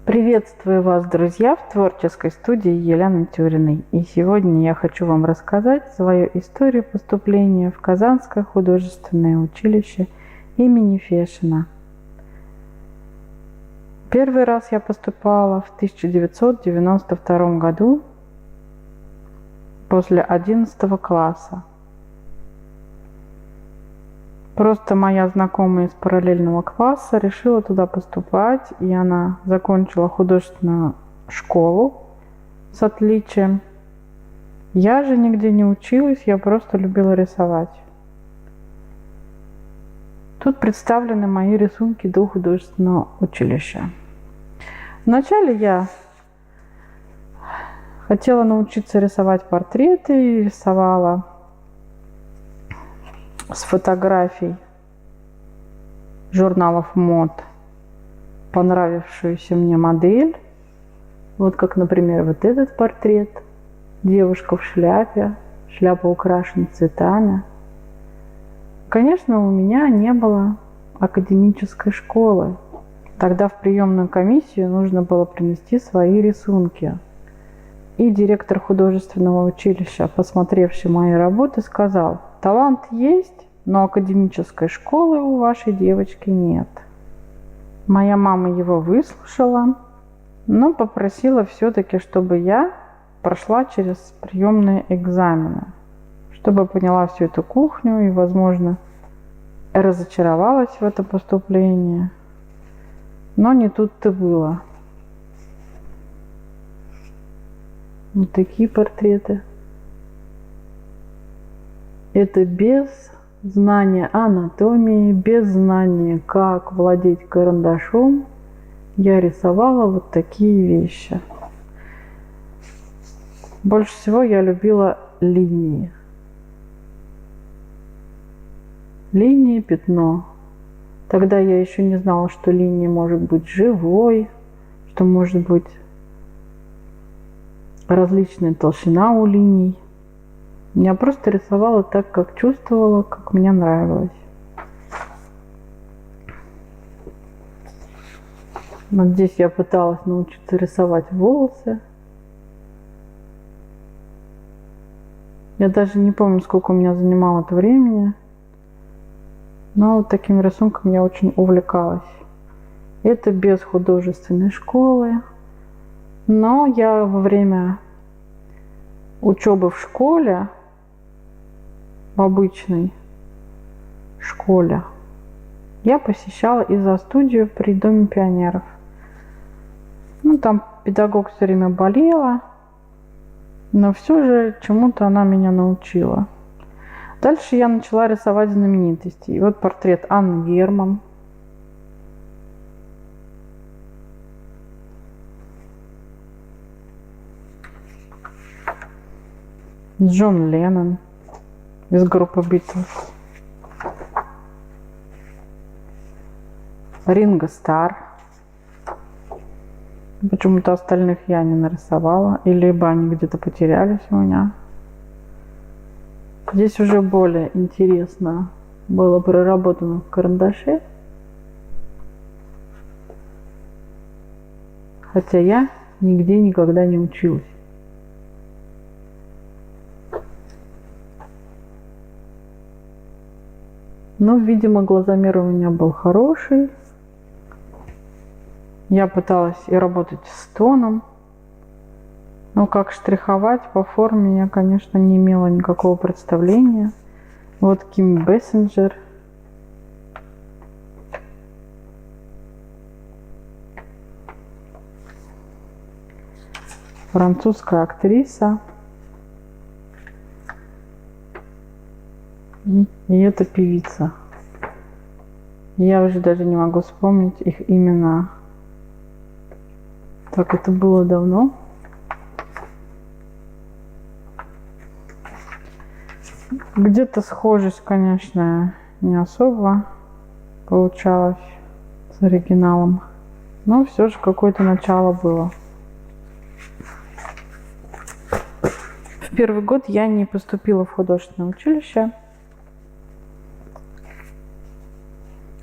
Приветствую вас, друзья, в творческой студии Елены Тюриной. И сегодня я хочу вам рассказать свою историю поступления в Казанское художественное училище имени Фешина. Первый раз я поступала в 1992 году после 11 класса. Просто моя знакомая из параллельного класса решила туда поступать, и она закончила художественную школу с отличием. Я же нигде не училась, я просто любила рисовать. Тут представлены мои рисунки до художественного училища. Вначале я хотела научиться рисовать портреты и рисовала с фотографий журналов мод понравившуюся мне модель. Вот как, например, вот этот портрет. Девушка в шляпе, шляпа украшена цветами. Конечно, у меня не было академической школы. Тогда в приемную комиссию нужно было принести свои рисунки. И директор художественного училища, посмотревший мои работы, сказал: талант есть, но академической школы у вашей девочки нет. Моя мама его выслушала, но попросила все-таки, чтобы я прошла через приемные экзамены, чтобы поняла всю эту кухню и, возможно, разочаровалась в этом поступлении. Но не тут-то было. Вот такие портреты. Это без знания анатомии, без знания, как владеть карандашом, я рисовала вот такие вещи. Больше всего я любила линии. Линии, пятно. Тогда я еще не знала, что линия может быть живой, что может быть различная толщина у линий. Я просто рисовала так, как чувствовала, как мне нравилось. Вот здесь я пыталась научиться рисовать волосы. Я даже не помню, сколько у меня занимало это времени. Но вот таким рисунком я очень увлекалась. Это без художественной школы. Но я во время учебы в школе, в обычной школе, я посещала изо-студию при Доме пионеров. Там педагог все время болела, но все же чему-то она меня научила. Дальше я начала рисовать знаменитостей. И вот портрет Анны Герман. Джон Леннон из группы Битлз. Ринго Стар. Почему-то остальных я не нарисовала. И либо они где-то потерялись у меня. Здесь уже более интересно было проработано в карандаше. Хотя я нигде никогда не училась. Но, видимо, глазомер у меня был хороший. Я пыталась и работать с тоном. Но как штриховать по форме я, конечно, не имела никакого представления. Вот Ким Бессинджер. Французская актриса. И это певица. Я уже даже не могу вспомнить их имена. Так, это было давно. Где-то схожесть, конечно, не особо получалась с оригиналом. Но все же какое-то начало было. В первый год я не поступила в художественное училище.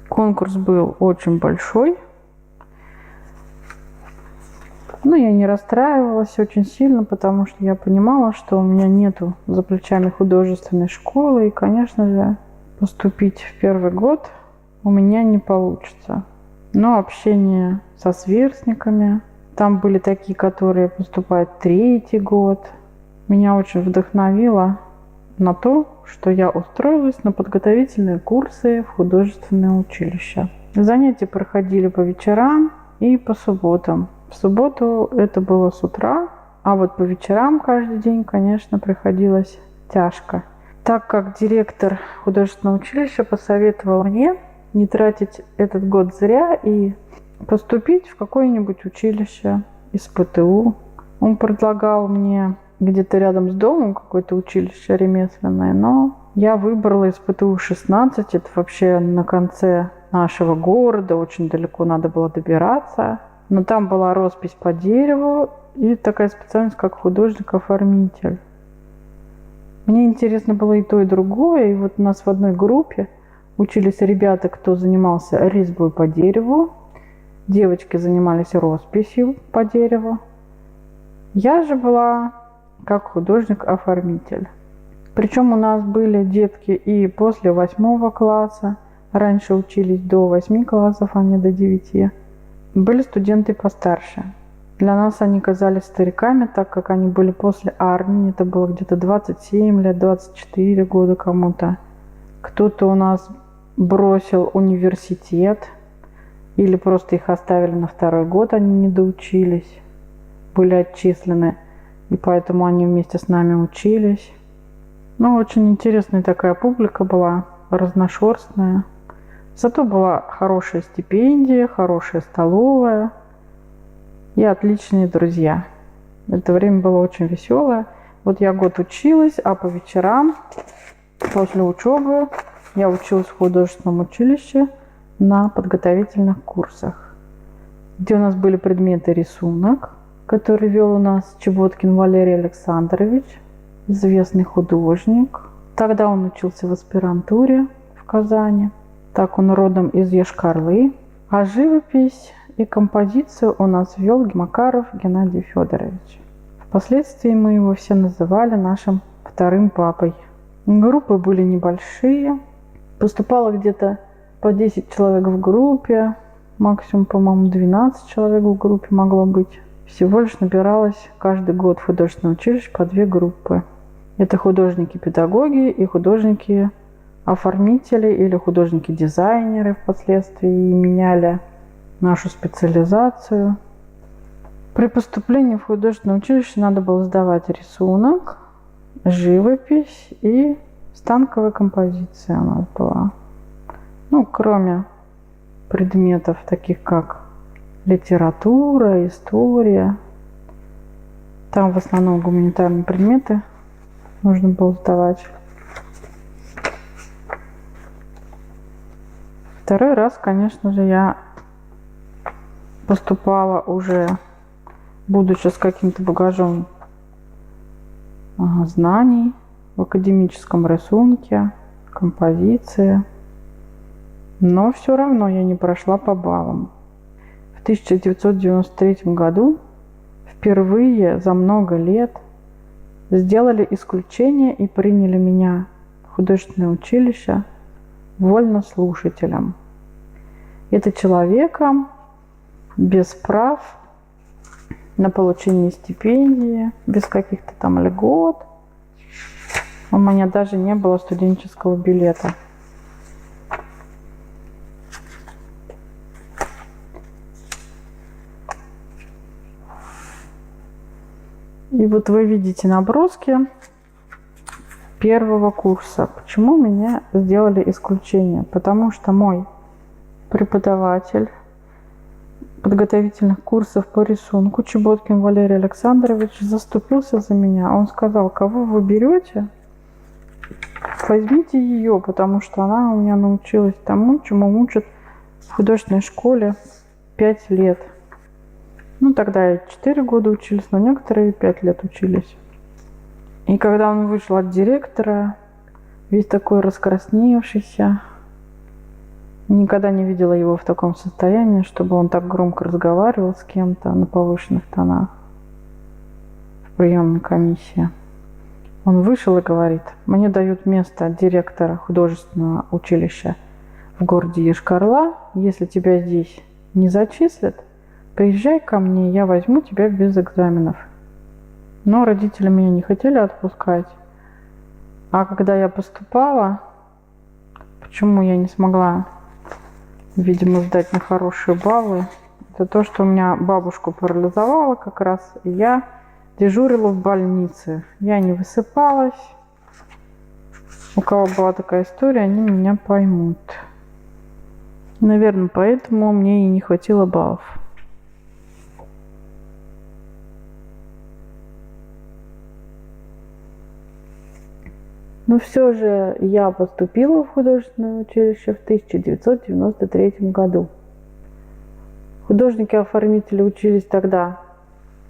Конкурс был очень большой. Ну, я не расстраивалась очень сильно, потому что я понимала, что у меня нету за плечами художественной школы, и, конечно же, поступить в первый год у меня не получится. Но общение со сверстниками, там были такие, которые поступают третий год, меня очень вдохновило на то, что я устроилась на подготовительные курсы в художественное училище. Занятия проходили по вечерам и по субботам. В субботу это было с утра, а вот по вечерам каждый день, конечно, приходилось тяжко. Так как директор художественного училища посоветовал мне не тратить этот год зря и поступить в какое-нибудь училище из ПТУ. Он предлагал мне где-то рядом с домом какое-то училище ремесленное, но я выбрала из ПТУ-16, это вообще на конце нашего города, очень далеко надо было добираться. Но там была роспись по дереву и такая специальность, как художник-оформитель. Мне интересно было и то, и другое. И вот у нас в одной группе учились ребята, кто занимался резьбой по дереву. Девочки занимались росписью по дереву. Я же была как художник-оформитель. Причем у нас были детки и после 8 класса. Раньше учились до 8 классов, а не до 9. Были студенты постарше. Для нас они казались стариками, так как они были после армии. Это было где-то 27 лет, 24 года кому-то. Кто-то у нас бросил университет или просто их оставили на 2-й год, они не доучились, были отчислены, и поэтому они вместе с нами учились. Ну, очень интересная такая публика была, разношерстная. Зато была хорошая стипендия, хорошая столовая и отличные друзья. Это время было очень веселое. Вот я год училась, а по вечерам после учебы я училась в художественном училище на подготовительных курсах, где у нас были предметы рисунок, который вел у нас Чеботкин Валерий Александрович, известный художник. Тогда он учился в аспирантуре в Казани. Так, он родом из Йошкар-Олы. А живопись и композицию у нас вел Макаров Геннадий Федорович. Впоследствии мы его все называли нашим вторым папой. Группы были небольшие. Поступало где-то по 10 человек в группе. Максимум, по-моему, 12 человек в группе могло быть. Всего лишь набиралось каждый год в художественном училище по 2 группы. Это художники-педагоги и художники-оформители или художники-дизайнеры впоследствии меняли нашу специализацию. При поступлении в художественное училище надо было сдавать рисунок, живопись и станковая композиция у нас была. Ну, кроме предметов таких как литература, история. Там в основном гуманитарные предметы нужно было сдавать. Второй раз, конечно же, я поступала уже, будучи с каким-то багажом знаний в академическом рисунке, композиции. Но все равно я не прошла по баллам. В 1993 году впервые за много лет сделали исключение и приняли меня в художественное училище вольнослушателем. Это человеком без прав на получение стипендии, без каких-то там льгот. У меня даже не было студенческого билета. И вот вы видите наброски первого курса. Почему меня сделали исключение? Потому что мой преподаватель подготовительных курсов по рисунку Чеботкин Валерий Александрович заступился за меня. Он сказал: кого вы берете, возьмите ее, потому что она у меня научилась тому, чему учат в художественной школе 5 лет. Ну, тогда и 4 года учились, но некоторые 5 лет учились. И когда он вышел от директора, весь такой раскрасневшийся, Никогда не видела его в таком состоянии, чтобы он так громко разговаривал с кем-то на повышенных тонах в приемной комиссии. Он вышел и говорит: мне дают место директора художественного училища в городе Йошкар-Ола. Если тебя здесь не зачислят, приезжай ко мне, я возьму тебя без экзаменов. Но родители меня не хотели отпускать. А когда я поступала, почему я не смогла, видимо, сдать на хорошие баллы, это то, что у меня бабушку парализовало как раз, и я дежурила в больнице. Я не высыпалась. У кого была такая история, они меня поймут. Наверное, поэтому мне и не хватило баллов. Но все же я поступила в художественное училище в 1993 году. Художники-оформители учились тогда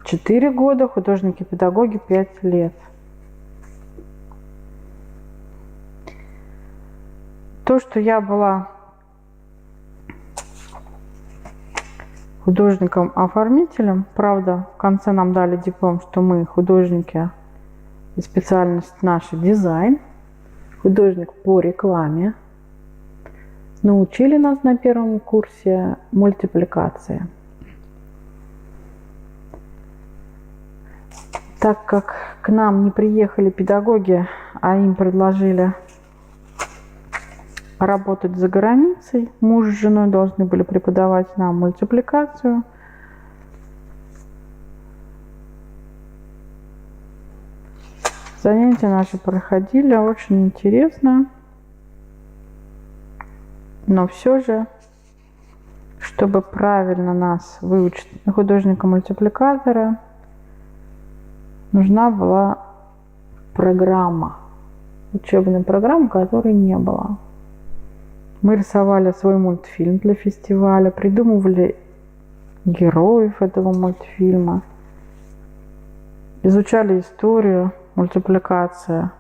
4 года, художники-педагоги 5 лет. То, что я была художником-оформителем, правда, в конце нам дали диплом, что мы художники, и специальность наша дизайн, художник по рекламе. Научили нас на первом курсе мультипликации. Так как к нам не приехали педагоги, а им предложили работать за границей, муж с женой должны были преподавать нам мультипликацию. Занятия наши проходили очень интересно, но все же, чтобы правильно нас выучить на художника-мультипликатора, нужна была программа, учебная программа, которой не было. Мы рисовали свой мультфильм для фестиваля, придумывали героев этого мультфильма, изучали историю мультипликации,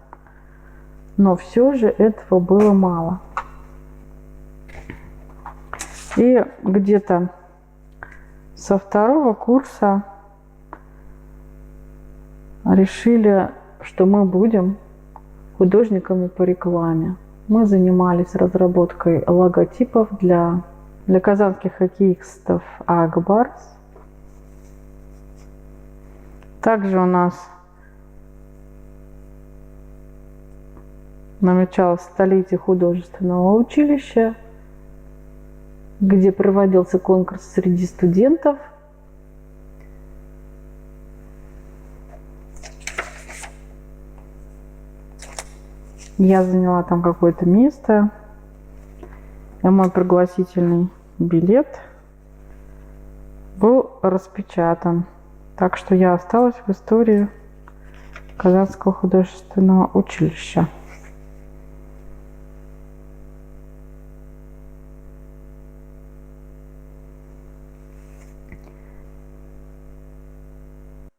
но все же этого было мало. И где-то со 2-го курса решили, что мы будем художниками по рекламе. Мы занимались разработкой логотипов для казанских хоккеистов ААК Барс. Также у нас намечалось столетие художественного училища, где проводился конкурс среди студентов. Я заняла там какое-то место, и мой пригласительный билет был распечатан. Так что я осталась в истории Казанского художественного училища.